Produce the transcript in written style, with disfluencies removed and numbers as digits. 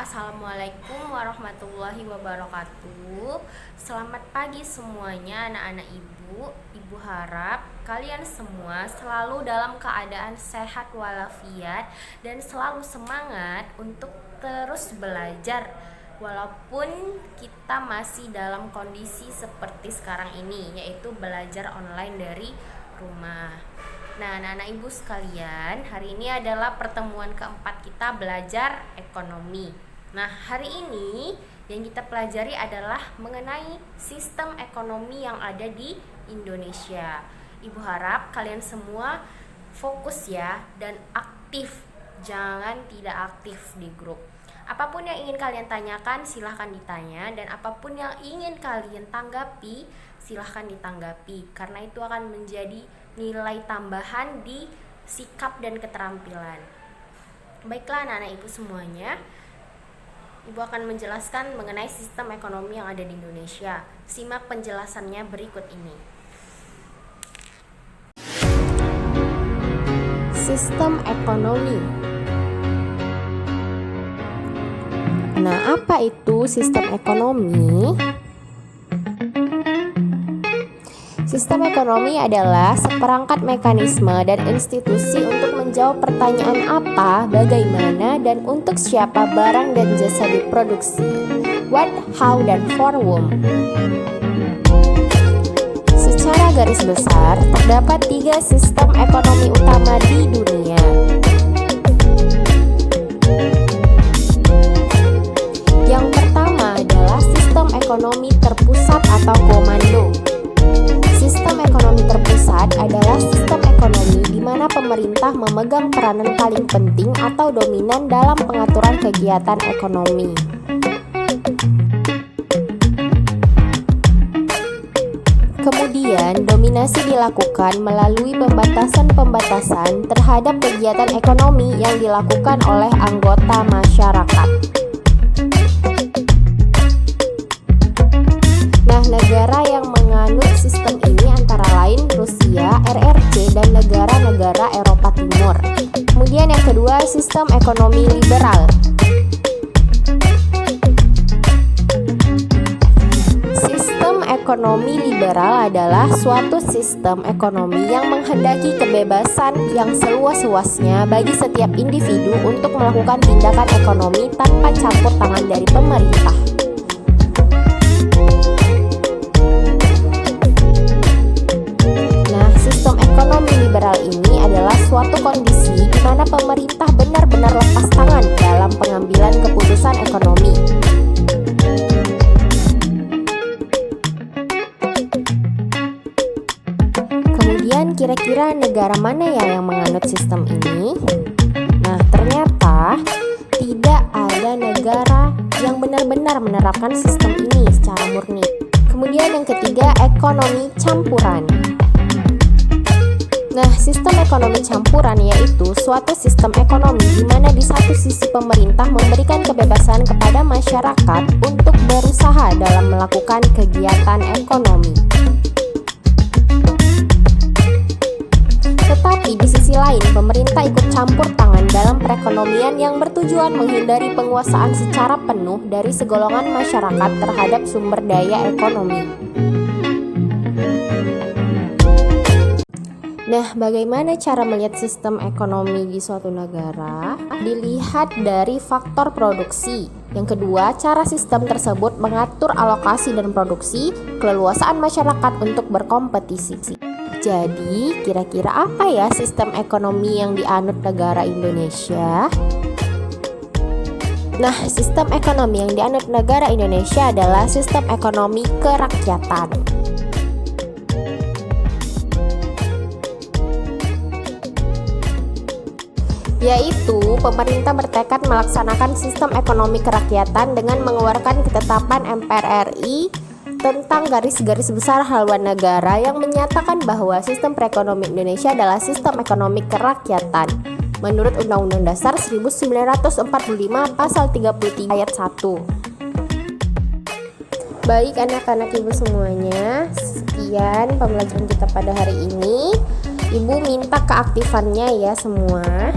Assalamualaikum warahmatullahi wabarakatuh. Selamat pagi semuanya anak-anak ibu. Ibu harap kalian semua selalu dalam keadaan sehat walafiat dan selalu semangat untuk terus belajar walaupun kita masih dalam kondisi seperti sekarang ini, yaitu belajar online dari rumah. Nah, anak-anak ibu sekalian, hari ini adalah pertemuan keempat kita belajar ekonomi. Nah, hari ini yang kita pelajari adalah mengenai sistem ekonomi yang ada di Indonesia. Ibu harap kalian semua fokus ya dan aktif, jangan tidak aktif di grup. Apapun yang ingin kalian tanyakan silahkan ditanya, dan apapun yang ingin kalian tanggapi silahkan ditanggapi, karena itu akan menjadi nilai tambahan di sikap dan keterampilan. Baiklah anak-anak ibu semuanya, ibu akan menjelaskan mengenai sistem ekonomi yang ada di Indonesia. Simak penjelasannya berikut ini. Sistem ekonomi. Nah, apa itu sistem ekonomi? Sistem ekonomi adalah seperangkat mekanisme dan institusi untuk menjawab pertanyaan apa, bagaimana, dan untuk siapa barang dan jasa diproduksi. What, how, dan for whom. Secara garis besar, terdapat 3 sistem ekonomi utama di dunia. Yang pertama adalah sistem ekonomi terpusat atau komando. Sistem ekonomi terpusat adalah sistem ekonomi di mana pemerintah memegang peranan paling penting atau dominan dalam pengaturan kegiatan ekonomi. Kemudian, dominasi dilakukan melalui pembatasan-pembatasan terhadap kegiatan ekonomi yang dilakukan oleh anggota masyarakat. Nah, negara yang menganut sistem ini antara lain Rusia, RRC, dan negara-negara Eropa Timur. Kemudian yang kedua, sistem ekonomi liberal. Sistem ekonomi liberal adalah suatu sistem ekonomi yang menghendaki kebebasan yang seluas-luasnya bagi setiap individu untuk melakukan tindakan ekonomi tanpa campur tangan dari pemerintah. Ekonomi liberal ini adalah suatu kondisi di mana pemerintah benar-benar lepas tangan dalam pengambilan keputusan ekonomi. Kemudian kira-kira negara mana ya yang menganut sistem ini? Nah, ternyata tidak ada negara yang benar-benar menerapkan sistem ini secara murni. Kemudian yang ketiga, ekonomi campuran. Nah, sistem ekonomi campuran yaitu suatu sistem ekonomi di mana di satu sisi pemerintah memberikan kebebasan kepada masyarakat untuk berusaha dalam melakukan kegiatan ekonomi. Tetapi di sisi lain, pemerintah ikut campur tangan dalam perekonomian yang bertujuan menghindari penguasaan secara penuh dari segolongan masyarakat terhadap sumber daya ekonomi. Nah, bagaimana cara melihat sistem ekonomi di suatu negara? Dilihat dari faktor produksi. Yang kedua, cara sistem tersebut mengatur alokasi dan produksi, keleluasaan masyarakat untuk berkompetisi. Jadi, kira-kira apa ya sistem ekonomi yang dianut negara Indonesia? Nah, sistem ekonomi yang dianut negara Indonesia adalah sistem ekonomi kerakyatan. Yaitu pemerintah bertekad melaksanakan sistem ekonomi kerakyatan dengan mengeluarkan ketetapan MPR RI tentang garis-garis besar haluan negara yang menyatakan bahwa sistem perekonomian Indonesia adalah sistem ekonomi kerakyatan menurut Undang-Undang Dasar 1945 Pasal 33 Ayat 1. Baik anak-anak ibu semuanya, sekian pembelajaran kita pada hari ini. Ibu minta keaktifannya ya semua.